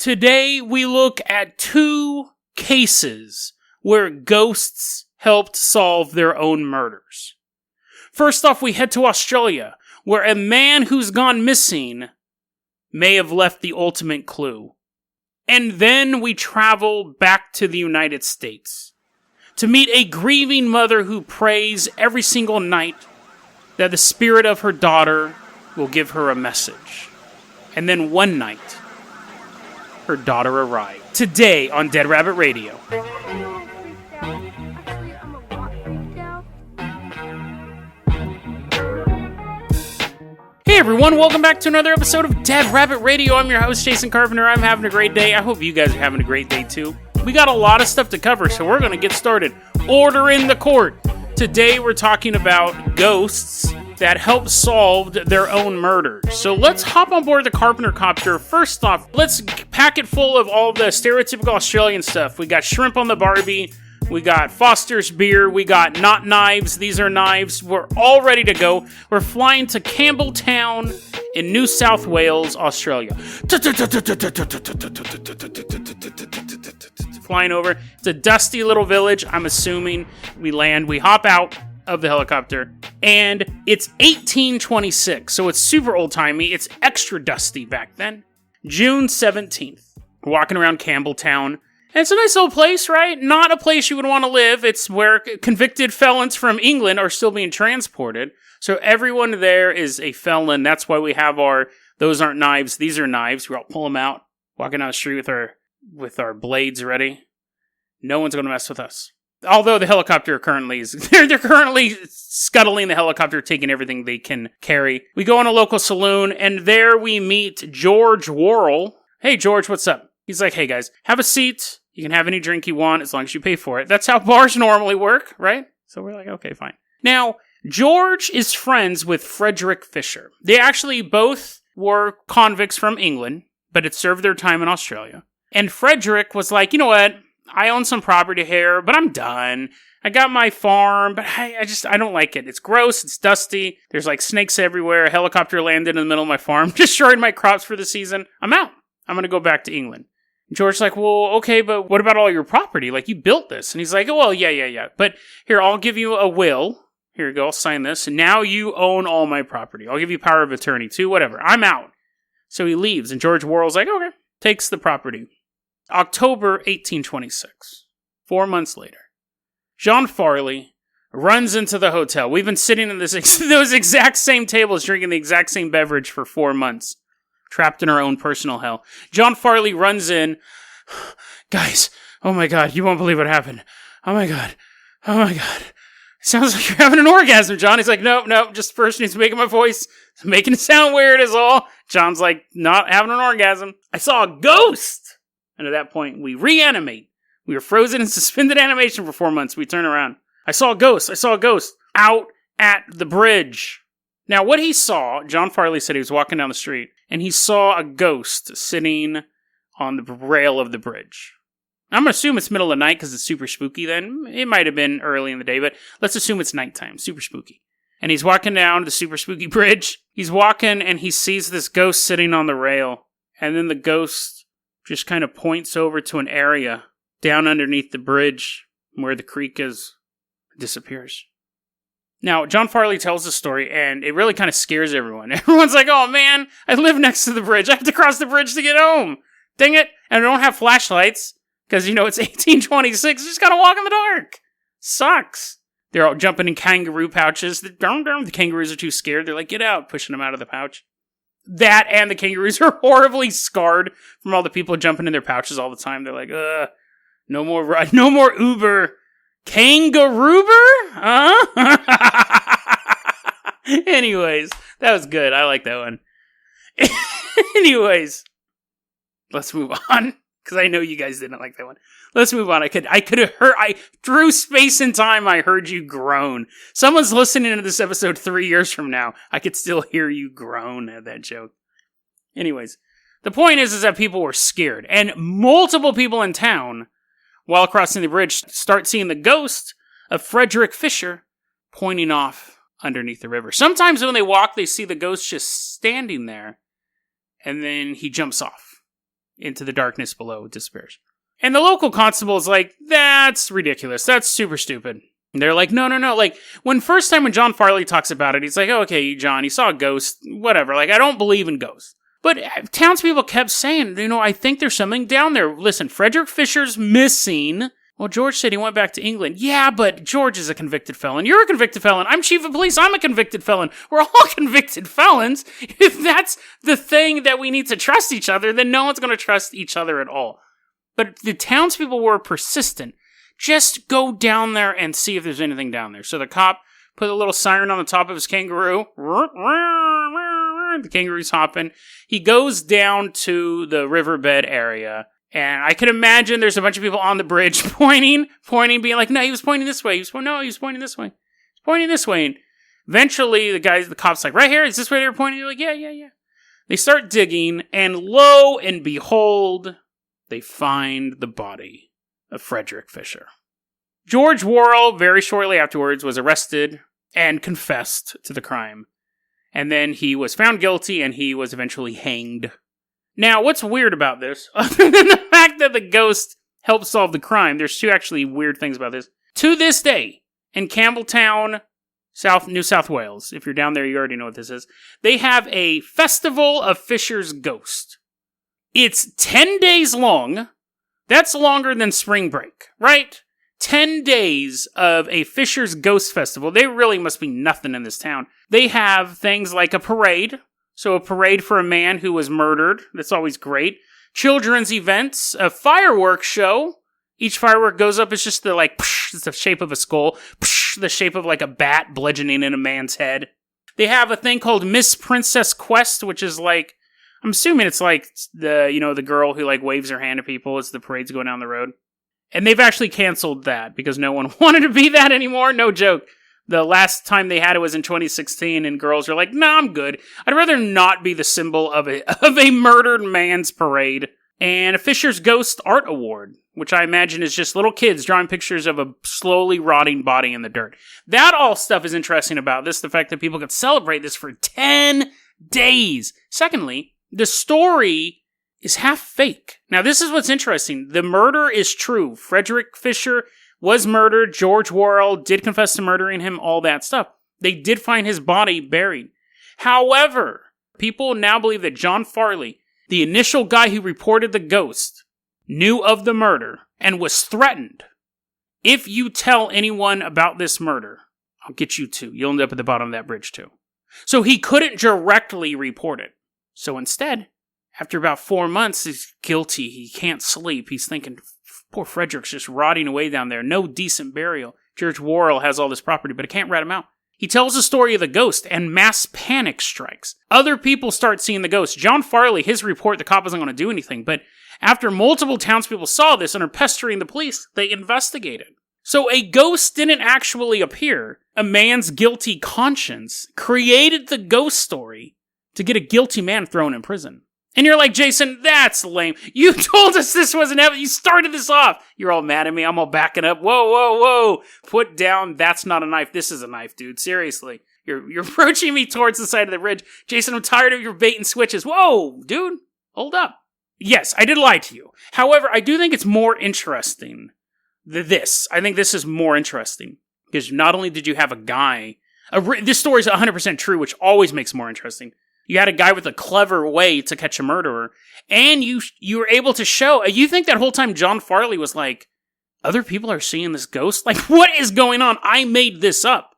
Today, we look at 2 cases where ghosts helped solve their own murders. First off, we head to Australia, where a man who's gone missing may have left the ultimate clue. And then we travel back to the United States to meet a grieving mother who prays every single night that the spirit of her daughter will give her a message. And then one night, her daughter arrived. Today on Dead Rabbit Radio. Hey everyone, welcome back to another episode of Dead Rabbit Radio. I'm your host, Jason Carpenter. I'm having a great day. I hope you guys are having a great day too. We got a lot of stuff to cover, so we're going to get started. Order in the court. Today we're talking about ghosts that help solve their own murders. So let's hop on board the Carpenter copter. First off, let's pack it full of all the stereotypical Australian stuff. We got shrimp on the Barbie. We got Foster's beer. We got not knives. These are knives. We're all ready to go. We're flying to Campbelltown in New South Wales, Australia. Flying over. It's a dusty little village. I'm assuming we land. We hop out of the helicopter. And it's 1826. So it's super old-timey. It's extra dusty back then. June 17th. We're walking around Campbelltown. And it's a nice little place, right? Not a place you would want to live. It's where convicted felons from England are still being transported. So everyone there is a felon. That's why we have those aren't knives, these are knives. We'll pull them out, walking down the street with our blades ready. No one's going to mess with us. Although the helicopter currently they're currently scuttling the helicopter, taking everything they can carry. We go in a local saloon, and there we meet George Worrell. Hey, George, what's up? He's like, hey, guys, have a seat. You can have any drink you want as long as you pay for it. That's how bars normally work, right? So we're like, okay, fine. Now, George is friends with Frederick Fisher. They actually both were convicts from England, but had served their time in Australia. And Frederick was like, you know what? I own some property here, but I'm done. I got my farm, but I don't like it. It's gross. It's dusty. There's like snakes everywhere. A helicopter landed in the middle of my farm, destroyed my crops for the season. I'm out. I'm going to go back to England. George's like, well, okay, but what about all your property? Like, you built this. And he's like, oh, well, yeah. But here, I'll give you a will. Here you go. I'll sign this. And now you own all my property. I'll give you power of attorney too. Whatever. I'm out. So he leaves. And George Worrell's like, okay. Takes the property. October 1826. 4 months later. John Farley runs into the hotel. We've been sitting at those exact same tables, drinking the exact same beverage for 4 months. Trapped in our own personal hell. John Farley runs in. Guys, oh my god, you won't believe what happened. Oh my god. Sounds like you're having an orgasm, John. He's like, no, just the person who's making my voice. It's making it sound weird is all. John's like, not having an orgasm. I saw a ghost! And at that point, we reanimate. We were frozen in suspended animation for 4 months. We turn around. I saw a ghost out at the bridge. Now, what he saw, John Farley said he was walking down the street, and he saw a ghost sitting on the rail of the bridge. I'm going to assume it's middle of the night because it's super spooky then. It might have been early in the day, but let's assume it's nighttime. Super spooky. And he's walking down the super spooky bridge. He's walking, and he sees this ghost sitting on the rail. And then the ghost just kind of points over to an area down underneath the bridge where the creek is. Disappears. Now, John Farley tells the story, and it really kind of scares everyone. Everyone's like, oh man, I live next to the bridge. I have to cross the bridge to get home. Dang it. And I don't have flashlights, because, it's 1826. You just gotta walk in the dark. Sucks. They're all jumping in kangaroo pouches. The kangaroos are too scared. They're like, get out, pushing them out of the pouch. That and the kangaroos are horribly scarred from all the people jumping in their pouches all the time. They're like, no more Uber. Kangaroober? Anyways, that was good. I like that one. Anyways, let's move on. Because I know you guys didn't like that one. Let's move on. I could have heard, through space and time, I heard you groan. Someone's listening to this episode 3 years from now. I could still hear you groan at that joke. Anyways, the point is that people were scared. And multiple people in town, while crossing the bridge, start seeing the ghost of Frederick Fisher pointing off underneath the river. Sometimes when they walk, they see the ghost just standing there, and then he jumps off. into the darkness below. It disappears. And the local constable is like, that's ridiculous. That's super stupid. And they're like, no. Like, when John Farley talks about it, he's like, oh, okay, John, you saw a ghost, whatever. Like, I don't believe in ghosts. But townspeople kept saying, I think there's something down there. Listen, Frederick Fisher's missing. Well, George said he went back to England. Yeah, but George is a convicted felon. You're a convicted felon. I'm chief of police. I'm a convicted felon. We're all convicted felons. If that's the thing that we need to trust each other, then no one's going to trust each other at all. But the townspeople were persistent. Just go down there and see if there's anything down there. So the cop put a little siren on the top of his kangaroo. The kangaroo's hopping. He goes down to the riverbed area. And I can imagine there's a bunch of people on the bridge pointing, being like, no, he was pointing this way. He was pointing this way. He's pointing this way. And eventually, the cop's like, right here? Is this where they were pointing? They're like, yeah. They start digging, and lo and behold, they find the body of Frederick Fisher. George Worrell, very shortly afterwards, was arrested and confessed to the crime. And then he was found guilty, and he was eventually hanged. Now, what's weird about this, other than the fact that the ghost helped solve the crime, there's two actually weird things about this. To this day, in Campbelltown, New South Wales, if you're down there, you already know what this is, they have a Festival of Fisher's Ghost. It's 10 days long. That's longer than spring break, right? 10 days of a Fisher's Ghost Festival. They really must be nothing in this town. They have things like a parade. So a parade for a man who was murdered. That's always great. Children's events. A fireworks show. Each firework goes up. It's just it's the shape of a skull. The shape of like a bat bludgeoning in a man's head. They have a thing called Miss Princess Quest, which is like, I'm assuming it's like the girl who like waves her hand at people as the parade's going down the road. And they've actually canceled that because no one wanted to be that anymore. No joke. The last time they had it was in 2016, and girls are like, nah, I'm good. I'd rather not be the symbol of a murdered man's parade. And a Fisher's Ghost Art Award, which I imagine is just little kids drawing pictures of a slowly rotting body in the dirt. That all stuff is interesting about this, the fact that people could celebrate this for 10 days. Secondly, the story is half fake. Now, this is what's interesting. The murder is true. Frederick Fisher was murdered. George Worrell did confess to murdering him, all that stuff. They did find his body buried. However, people now believe that John Farley, the initial guy who reported the ghost, knew of the murder and was threatened. If you tell anyone about this murder, I'll get you too. You'll end up at the bottom of that bridge too. So he couldn't directly report it. So instead, after about 4 months, he's guilty. He can't sleep. He's thinking, poor Frederick's just rotting away down there. No decent burial. George Worrell has all this property, but I can't rat him out. He tells the story of the ghost, and mass panic strikes. Other people start seeing the ghost. John Farley, his report, the cop wasn't going to do anything, but after multiple townspeople saw this and are pestering the police, they investigated. So a ghost didn't actually appear. A man's guilty conscience created the ghost story to get a guilty man thrown in prison. And you're like, Jason, that's lame. You told us this wasn't happening. You started this off. You're all mad at me. I'm all backing up. Whoa. Put down. That's not a knife. This is a knife, dude. Seriously. You're approaching me towards the side of the bridge. Jason, I'm tired of your bait and switches. Whoa, dude. Hold up. Yes, I did lie to you. However, I do think it's more interesting than this. I think this is more interesting. Because not only did you have a guy... this story is 100% true, which always makes more interesting. You had a guy with a clever way to catch a murderer, and you were able to show... You think that whole time John Farley was like, other people are seeing this ghost? Like, what is going on? I made this up.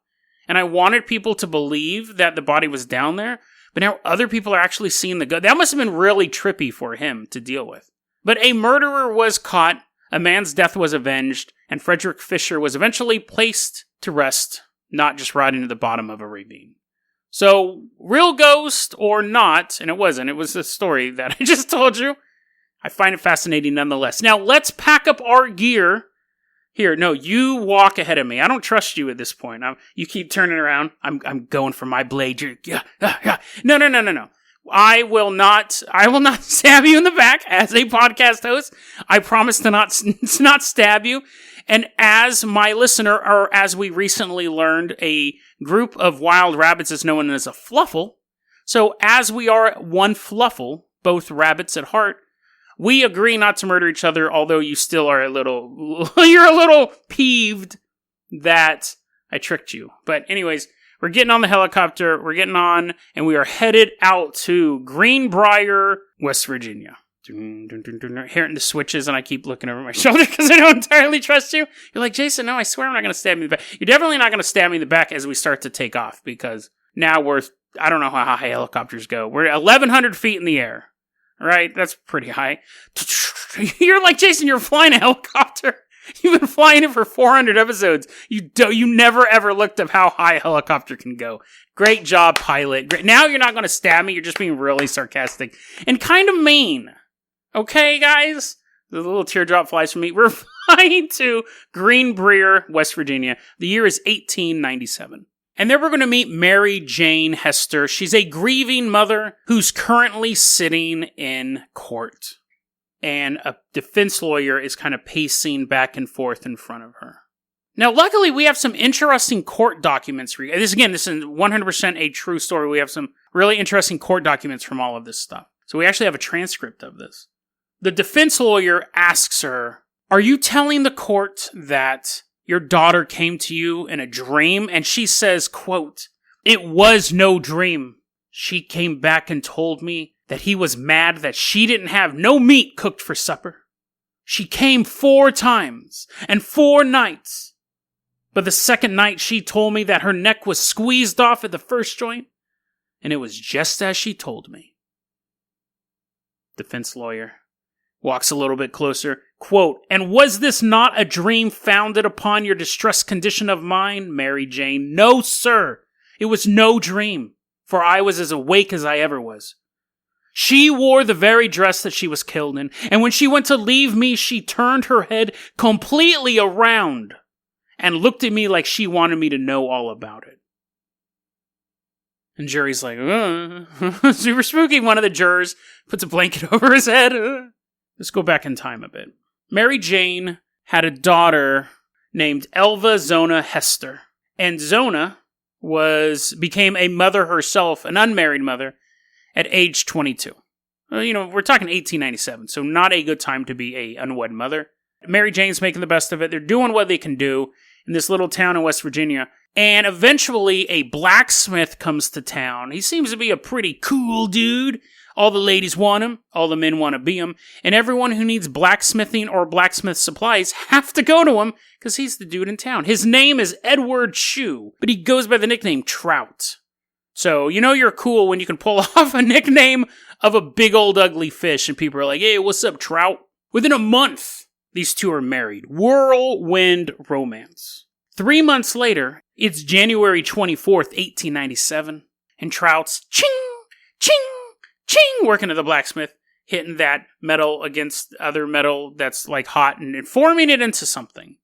And I wanted people to believe that the body was down there, but now other people are actually seeing the ghost. That must have been really trippy for him to deal with. But a murderer was caught, a man's death was avenged, and Frederick Fisher was eventually placed to rest, not just rotting at the bottom of a ravine. So, real ghost or not, and it wasn't, it was a story that I just told you, I find it fascinating nonetheless. Now, let's pack up our gear. Here, no, you walk ahead of me. I don't trust you at this point. You keep turning around. I'm going for my blade. No. I will not stab you in the back as a podcast host. I promise to not stab you. And as my listener, or as we recently learned, a group of wild rabbits is known as a fluffle. So as we are one fluffle, both rabbits at heart, We agree not to murder each other, although you still are you're a little peeved that I tricked you. But anyways, we're getting on the helicopter, and we are headed out to Greenbrier, West Virginia. Hearing the switches, and I keep looking over my shoulder because I don't entirely trust you. You're like, Jason, no, I swear I'm not going to stab me in the back. You're definitely not going to stab me in the back as we start to take off, because now I don't know how high helicopters go. We're 1,100 feet in the air. Right? That's pretty high. You're like, Jason, you're flying a helicopter. You've been flying it for 400 episodes. You never ever looked up how high a helicopter can go. Great job, pilot. Great. Now you're not going to stab me. You're just being really sarcastic and kind of mean. Okay, guys? The little teardrop flies from me. We're flying to Greenbrier, West Virginia. The year is 1897. And there we're going to meet Mary Jane Hester. She's a grieving mother who's currently sitting in court. And a defense lawyer is kind of pacing back and forth in front of her. Now, luckily, we have some interesting court documents. This is 100% a true story. We have some really interesting court documents from all of this stuff. So we actually have a transcript of this. The defense lawyer asks her, "Are you telling the court that your daughter came to you in a dream?" And she says, quote, "It was no dream. She came back and told me that he was mad that she didn't have no meat cooked for supper. She came 4 times and 4 nights. But the second night she told me that her neck was squeezed off at the first joint, and it was just as she told me." Defense lawyer walks a little bit closer. Quote, "And was this not a dream founded upon your distressed condition of mind, Mary Jane?" "No, sir. It was no dream, for I was as awake as I ever was. She wore the very dress that she was killed in, and when she went to leave me, she turned her head completely around and looked at me like she wanted me to know all about it." And jury's like, super spooky. One of the jurors puts a blanket over his head. Let's go back in time a bit. Mary Jane had a daughter named Elva Zona Hester. And Zona became a mother herself, an unmarried mother, at age 22. Well, we're talking 1897, so not a good time to be a unwed mother. Mary Jane's making the best of it. They're doing what they can do in this little town in West Virginia. And eventually a blacksmith comes to town. He seems to be a pretty cool dude. All the ladies want him. All the men want to be him. And everyone who needs blacksmithing or blacksmith supplies have to go to him because he's the dude in town. His name is Edward Shue, but he goes by the nickname Trout. So, you're cool when you can pull off a nickname of a big old ugly fish and people are like, "Hey, what's up, Trout?" Within a month, these two are married. Whirlwind romance. 3 months later, it's January 24th, 1897, and Trout's ching, ching, ching, working at the blacksmith, hitting that metal against other metal that's like hot and forming it into something.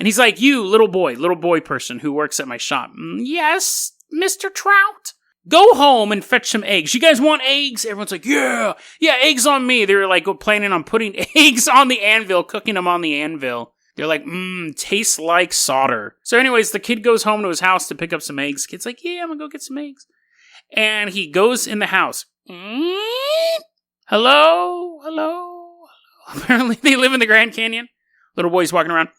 And he's like, "You, little boy person who works at my shop." "Yes, Mr. Trout." "Go home and fetch some eggs. You guys want eggs?" Everyone's like, yeah, eggs on me. They were like planning on putting eggs on the anvil, cooking them on the anvil. They're like, tastes like solder. So anyways, the kid goes home to his house to pick up some eggs. Kid's like, "Yeah, I'm gonna go get some eggs." And he goes in the house. Hello? Apparently they live in the Grand Canyon. Little boy's walking around.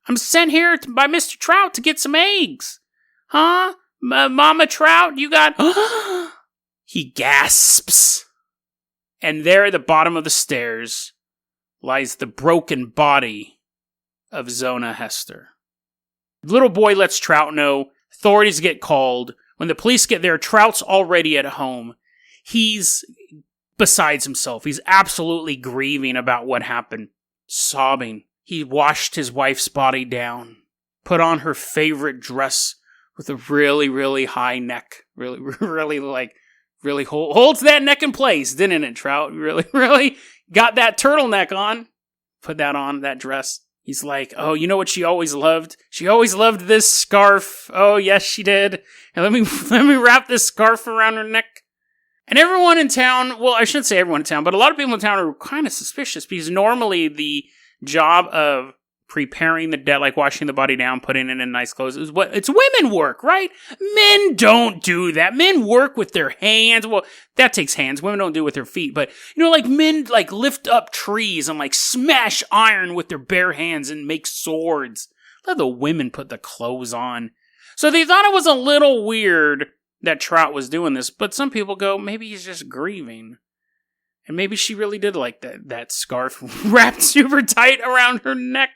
"I'm sent here by Mr. Trout to get some eggs." "Huh? Mama Trout, you got..." He gasps. And there at the bottom of the stairs lies the broken body of Zona Hester. The little boy lets Trout know. Authorities get called. When the police get there, Trout's already at home. He's besides himself. He's absolutely grieving about what happened. Sobbing. He washed his wife's body down. Put on her favorite dress with a really, really high neck. Really holds that neck in place, didn't it, Trout? Really got that turtleneck on. Put that on, that dress. He's like, "Oh, you know what she always loved? She always loved this scarf. Oh, yes, she did. And let me wrap this scarf around her neck." And everyone in town, well, I shouldn't say everyone in town, but a lot of people in town are kind of suspicious because normally the job of preparing the dead, like washing the body down, putting it in nice clothes. It's women work, right? Men don't do that. Men work with their hands. Well, that takes hands. Women don't do it with their feet. But, like men like lift up trees and like smash iron with their bare hands and make swords. Let the women put the clothes on. So they thought it was a little weird that Trout was doing this, but some people go, maybe he's just grieving. And maybe she really did like that scarf wrapped super tight around her neck.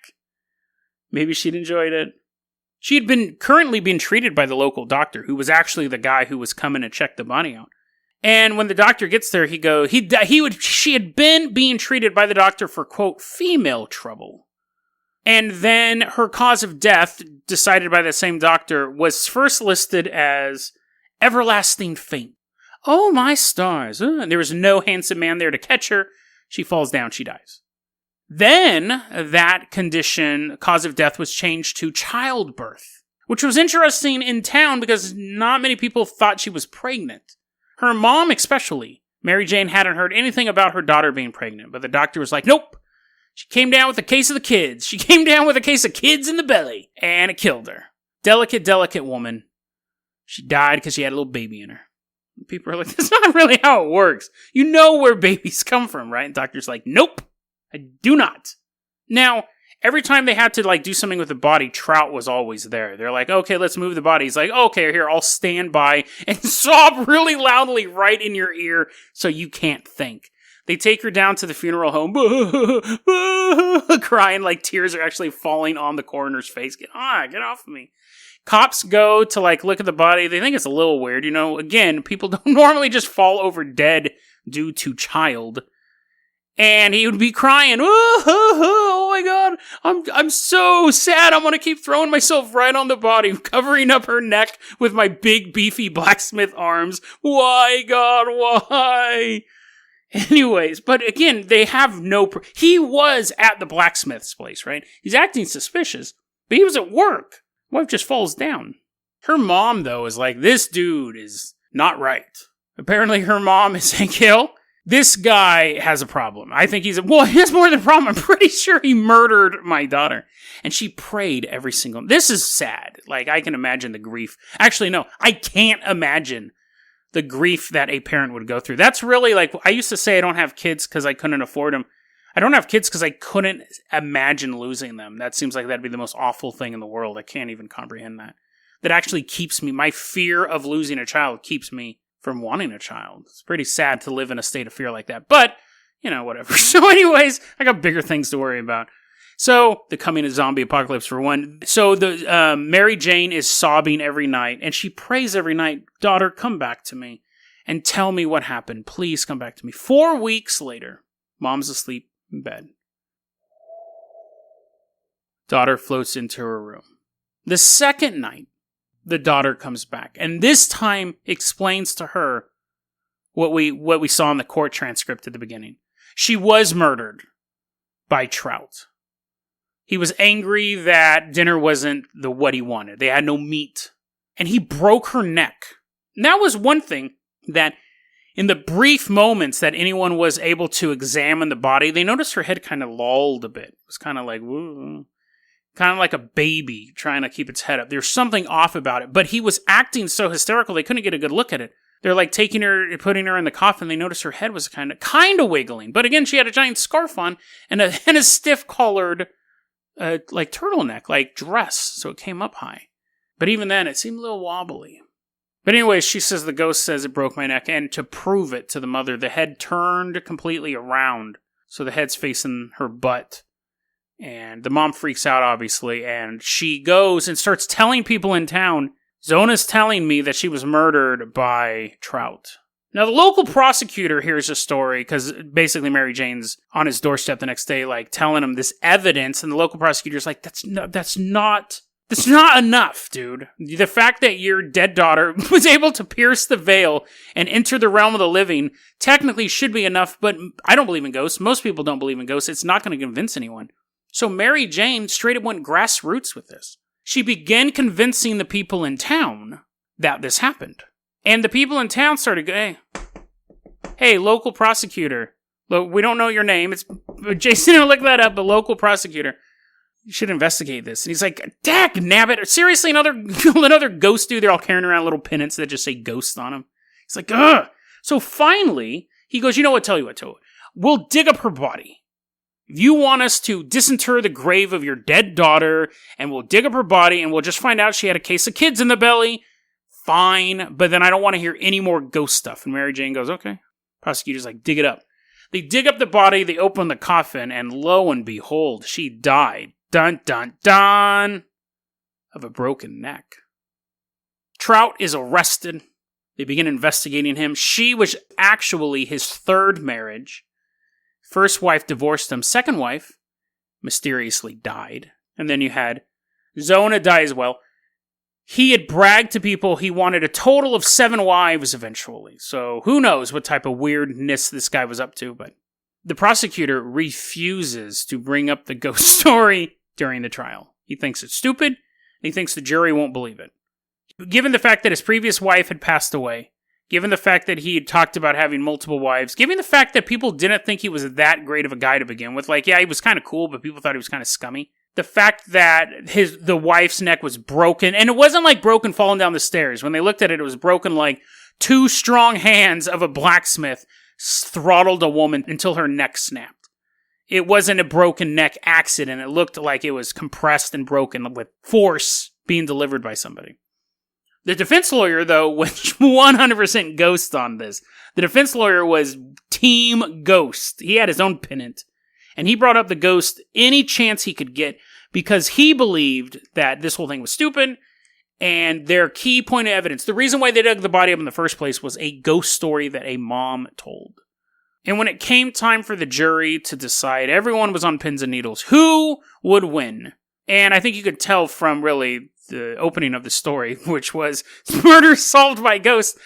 Maybe she'd enjoyed it. She had currently been treated by the local doctor, who was actually the guy who was coming to check the body out. And when the doctor gets there, she had been being treated by the doctor for, quote, female trouble. And then her cause of death, decided by the same doctor, was first listed as everlasting faint. Oh, my stars. There was no handsome man there to catch her. She falls down, she dies. Then, that condition, cause of death, was changed to childbirth, which was interesting in town because not many people thought she was pregnant. Her mom especially. Mary Jane hadn't heard anything about her daughter being pregnant, but the doctor was like, nope. She came down with a case of the kids. She came down with a case of kids in the belly, and it killed her. Delicate woman. She died because she had a little baby in her. People are like, that's not really how it works. You know where babies come from, right? And doctor's like, nope, I do not. Now, every time they had to like do something with the body, Trout was always there. They're like, okay, let's move the body. He's like, okay, here, I'll stand by and sob really loudly right in your ear so you can't think. They take her down to the funeral home, crying like tears are actually falling on the coroner's face. Get off of me. Cops go to, like, look at the body. They think it's a little weird, Again, people don't normally just fall over dead due to child. And he would be crying, oh my God, I'm so sad. I'm going to keep throwing myself right on the body, covering up her neck with my big, beefy blacksmith arms. Why, God, why? Anyways, but again, they have he was at the blacksmith's place, right? He's acting suspicious, but he was at work. Wife just falls down. Her mom, though, is like, this dude is not right. Apparently, her mom is saying, Kill, this guy has a problem. I think he has more than a problem. I'm pretty sure he murdered my daughter. And she prayed every single... This is sad. Like, I can imagine the grief. Actually, no, I can't imagine the grief that a parent would go through. That's really like... I used to say I don't have kids because I couldn't afford them. I don't have kids because I couldn't imagine losing them. That seems like that'd be the most awful thing in the world. I can't even comprehend that. That actually keeps me... My fear of losing a child keeps me from wanting a child. It's pretty sad to live in a state of fear like that. But, whatever. So anyways, I got bigger things to worry about. So, the coming of zombie apocalypse for one. So, the Mary Jane is sobbing every night. And she prays every night, daughter, come back to me. And tell me what happened. Please come back to me. 4 weeks later, mom's asleep in bed. Daughter floats into her room. The second night, the daughter comes back, and this time explains to her what we saw in the court transcript at the beginning. She was murdered by Trout. He was angry that dinner wasn't what he wanted. They had no meat, and he broke her neck. And that was one thing that, in the brief moments that anyone was able to examine the body, they noticed her head kind of lolled a bit. It was kind of like, woo. Kind of like a baby trying to keep its head up. There's something off about it. But he was acting so hysterical, they couldn't get a good look at it. They're like taking her, putting her in the coffin. They noticed her head was kind of wiggling. But again, she had a giant scarf on and a stiff collared, like turtleneck, like dress. So it came up high. But even then, it seemed a little wobbly. But anyway, she says the ghost says it broke my neck. And to prove it to the mother, the head turned completely around. So the head's facing her butt. And the mom freaks out, obviously, and she goes and starts telling people in town, Zona's telling me that she was murdered by Trout. Now, the local prosecutor hears this story, because basically Mary Jane's on his doorstep the next day, like, telling him this evidence, and the local prosecutor's like, that's not enough, dude. The fact that your dead daughter was able to pierce the veil and enter the realm of the living technically should be enough, but I don't believe in ghosts. Most people don't believe in ghosts. It's not going to convince anyone. So Mary Jane straight up went grassroots with this. She began convincing the people in town that this happened. And the people in town started going, hey, local prosecutor. Look, we don't know your name. It's Jason, look that up, but local prosecutor. You should investigate this. And he's like, Dak nabbit, seriously, another ghost dude? They're all carrying around little pennants that just say ghost on them. He's like, ugh. So finally, he goes, you know what, tell you what, we'll dig up her body. If you want us to disinter the grave of your dead daughter, and we'll dig up her body, and we'll just find out she had a case of kids in the belly, fine, but then I don't want to hear any more ghost stuff. And Mary Jane goes, okay. Prosecutor's like, dig it up. They dig up the body, they open the coffin, and lo and behold, she died. Dun, dun, dun. Of a broken neck. Trout is arrested. They begin investigating him. She was actually his third marriage. First wife divorced him. Second wife mysteriously died. And then you had Zona die as well. He had bragged to people he wanted a total of 7 wives eventually. So who knows what type of weirdness this guy was up to, but the prosecutor refuses to bring up the ghost story during the trial. He thinks it's stupid, and he thinks the jury won't believe it. Given the fact that his previous wife had passed away, given the fact that he had talked about having multiple wives, given the fact that people didn't think he was that great of a guy to begin with, like, yeah, he was kind of cool, but people thought he was kind of scummy. The fact that the wife's neck was broken, and it wasn't like broken falling down the stairs. When they looked at it, it was broken like 2 strong hands of a blacksmith throttled a woman until her neck snapped. It wasn't a broken neck accident. It looked like it was compressed and broken with force being delivered by somebody. The defense lawyer, though, was 100% ghost on this. The defense lawyer was Team Ghost. He had his own pennant. And he brought up the ghost any chance he could get because he believed that this whole thing was stupid. And their key point of evidence, the reason why they dug the body up in the first place, was a ghost story that a mom told. And when it came time for the jury to decide, everyone was on pins and needles. Who would win? And I think you could tell from really the opening of the story, which was murder solved by ghosts.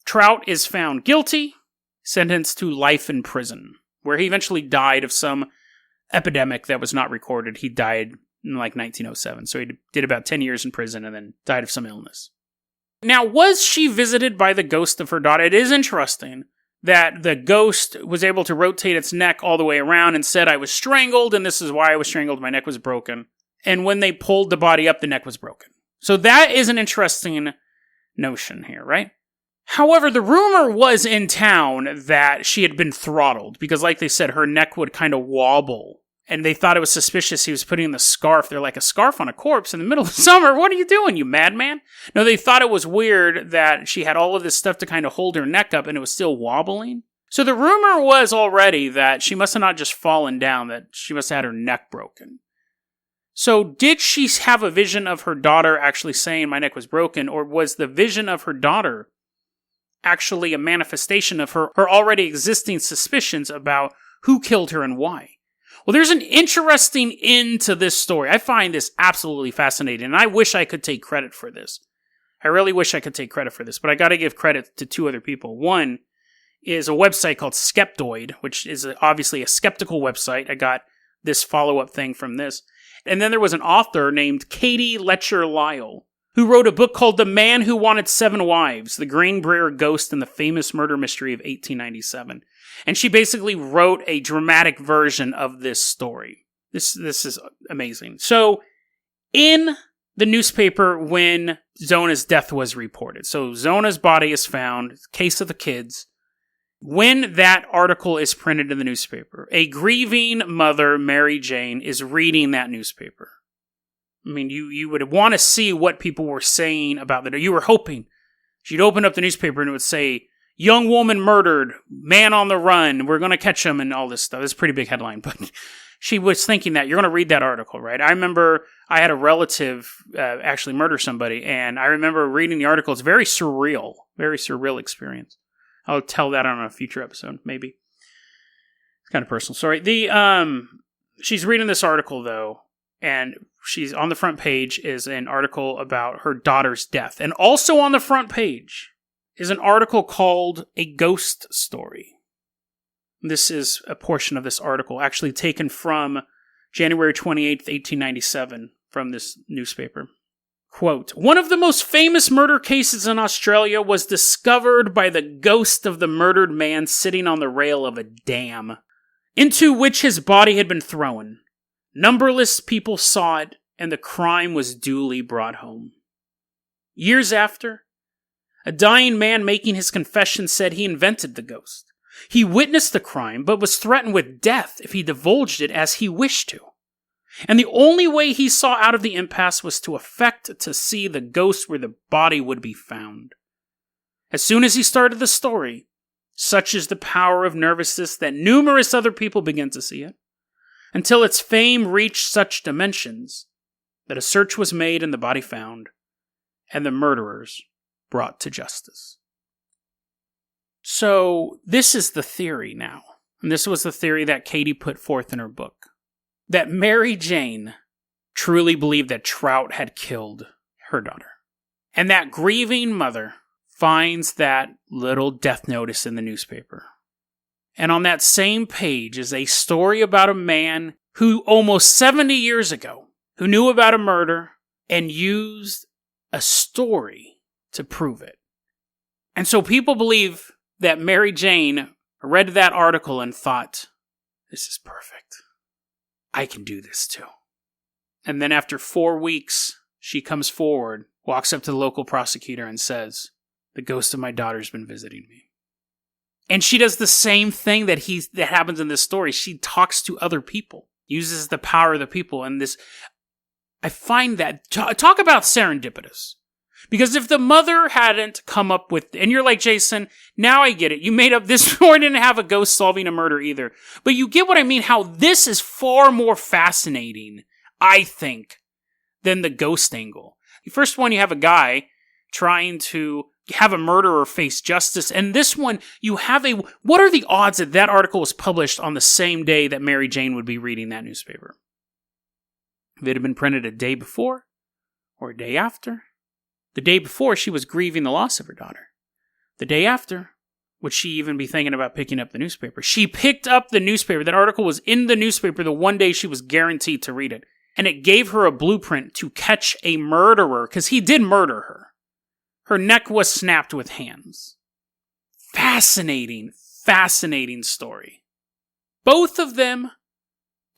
Trout is found guilty, sentenced to life in prison, where he eventually died of some epidemic that was not recorded. He died in like 1907, so he did about 10 years in prison and then died of some illness. Now, was she visited by the ghost of her daughter? It is interesting that the ghost was able to rotate its neck all the way around and said, I was strangled, and this is why I was strangled, my neck was broken. And when they pulled the body up, the neck was broken. So that is an interesting notion here, right? However, the rumor was in town that she had been throttled, because like they said, her neck would kind of wobble. And they thought it was suspicious he was putting the scarf. They're like, a scarf on a corpse in the middle of summer? What are you doing, you madman? No, they thought it was weird that she had all of this stuff to kind of hold her neck up and it was still wobbling. So the rumor was already that she must have not just fallen down, that she must have had her neck broken. So did she have a vision of her daughter actually saying my neck was broken, or was the vision of her daughter actually a manifestation of her already existing suspicions about who killed her and why? Well, there's an interesting end to this story. I find this absolutely fascinating, and I wish I could take credit for this. I really wish I could take credit for this, but I gotta give credit to 2 other people. One is a website called Skeptoid, which is obviously a skeptical website. I got this follow-up thing from this. And then there was an author named Katie Letcher-Lyle, who wrote a book called The Man Who Wanted 7 Wives, The Greenbrier Ghost and the Famous Murder Mystery of 1897. And she basically wrote a dramatic version of this story. This is amazing. So, in the newspaper when Zona's death was reported, so Zona's body is found, case of the kids. When that article is printed in the newspaper, a grieving mother, Mary Jane, is reading that newspaper. I mean, you would want to see what people were saying about that. You were hoping she'd open up the newspaper and it would say, young woman murdered, man on the run, we're going to catch him, and all this stuff. It's a pretty big headline, but she was thinking that. You're going to read that article, right? I remember I had a relative actually murder somebody, and I remember reading the article. It's very surreal experience. I'll tell that on a future episode, maybe. It's kind of personal. Sorry. She's reading this article, though, and she's on the front page is an article about her daughter's death. And also on the front page is an article called A Ghost Story. This is a portion of this article, actually taken from January 28th, 1897, from this newspaper. Quote, one of the most famous murder cases in Australia was discovered by the ghost of the murdered man sitting on the rail of a dam, into which his body had been thrown. Numberless people saw it, and the crime was duly brought home. Years after, a dying man making his confession said he invented the ghost. He witnessed the crime, but was threatened with death if he divulged it as he wished to. And the only way he saw out of the impasse was to affect to see the ghost where the body would be found. As soon as he started the story, such is the power of nervousness that numerous other people began to see it, until its fame reached such dimensions that a search was made and the body found, and the murderers brought to justice. So, this is the theory now, and this was the theory that Katie put forth in her book, that Mary Jane truly believed that Trout had killed her daughter, and that grieving mother finds that little death notice in the newspaper. And on that same page is a story about a man who almost 70 years ago, who knew about a murder and used a story to prove it. And so people believe that Mary Jane read that article and thought, this is perfect. I can do this too. And then after 4 weeks, she comes forward, walks up to the local prosecutor and says, the ghost of my daughter's been visiting me. And she does the same thing that happens in this story. She talks to other people, uses the power of the people. And this, I find that, talk about serendipitous. Because if the mother hadn't come up with, and you're like, Jason, now I get it. You made up this story, didn't have a ghost solving a murder either. But you get what I mean, how this is far more fascinating, I think, than the ghost angle. The first one, you have a guy trying to have a murderer face justice. And this one, you have what are the odds that that article was published on the same day that Mary Jane would be reading that newspaper? If it had been printed a day before or a day after, the day before she was grieving the loss of her daughter. The day after, would she even be thinking about picking up the newspaper? She picked up the newspaper. That article was in the newspaper the one day she was guaranteed to read it. And it gave her a blueprint to catch a murderer, because he did murder her. Her neck was snapped with hands. Fascinating, fascinating story. Both of them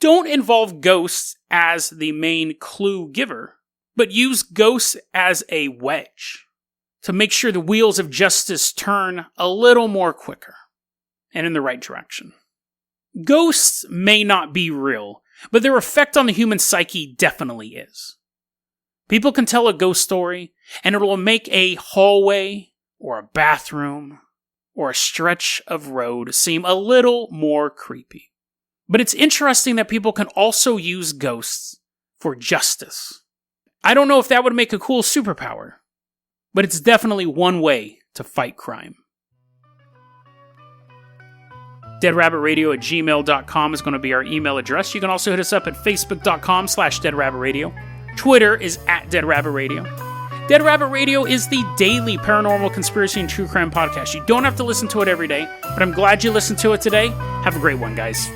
don't involve ghosts as the main clue giver, but use ghosts as a wedge to make sure the wheels of justice turn a little more quicker and in the right direction. Ghosts may not be real, but their effect on the human psyche definitely is. People can tell a ghost story, and it will make a hallway, or a bathroom, or a stretch of road seem a little more creepy. But it's interesting that people can also use ghosts for justice. I don't know if that would make a cool superpower, but it's definitely one way to fight crime. DeadRabbitRadio@gmail.com is going to be our email address. You can also hit us up at Facebook.com/DeadRabbitRadio. Twitter is @DeadRabbitRadio. Dead Rabbit Radio is the daily paranormal conspiracy and true crime podcast. You don't have to listen to it every day, but I'm glad you listened to it today. Have a great one, guys.